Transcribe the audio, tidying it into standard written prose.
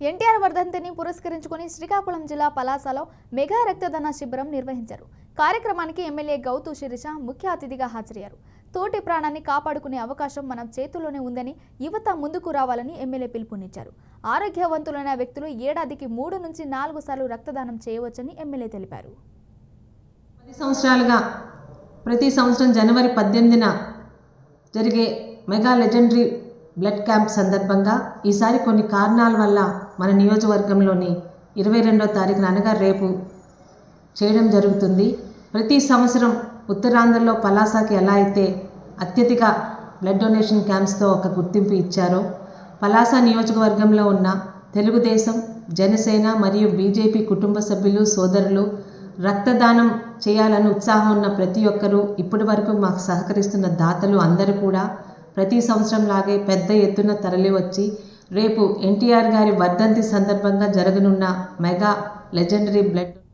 ఎన్టీఆర్ వర్ధంతిని పురస్కరించుకుని శ్రీకాకుళం జిల్లా పలాసలో మెగా రక్తదాన శిబిరం నిర్వహించారు. కార్యక్రమానికి ఎమ్మెల్యే గౌతు శిరీష ముఖ్య అతిథిగా హాజరయ్యారు. తోటి ప్రాణాన్ని కాపాడుకునే అవకాశం మన చేతుల్లోనే ఉందని యువత ముందుకు రావాలని ఎమ్మెల్యే పిలుపునిచ్చారు. ఆరోగ్యవంతులైన వ్యక్తులు ఏడాదికి 3 నుంచి 4 సార్లు రక్తదానం చేయవచ్చని ఎమ్మెల్యే తెలిపారు. 10 సంవత్సరాలుగా ప్రతి సంవత్సరం జనవరి 18న జరిగే మెగా లెజెండరీ బ్లడ్ క్యాంప్ సందర్భంగా ఈసారి కొన్ని కారణాల వల్ల మన నియోజకవర్గంలోని 22వ తారీఖున అనగా రేపు చేయడం జరుగుతుంది. ప్రతి సంవత్సరం ఉత్తరాంధ్రలో పలాసకి ఎలా అయితే అత్యధిక బ్లడ్ డొనేషన్ క్యాంప్స్తో ఒక గుర్తింపు ఇచ్చారో, పలాస నియోజకవర్గంలో ఉన్న తెలుగుదేశం, జనసేన మరియు బీజేపీ కుటుంబ సభ్యులు, సోదరులు రక్తదానం చేయాలని ఉత్సాహం ఉన్న ప్రతి ఒక్కరూ, ఇప్పటి వరకు మాకు సహకరిస్తున్న దాతలు అందరూ కూడా ప్రతి సంవత్సరం లాగే పెద్ద ఎత్తున తరలి వచ్చి రేపు ఎన్టీఆర్ గారి వర్ధంతి సందర్భంగా జరగనున్న మెగా లెజెండరీ బ్లడ్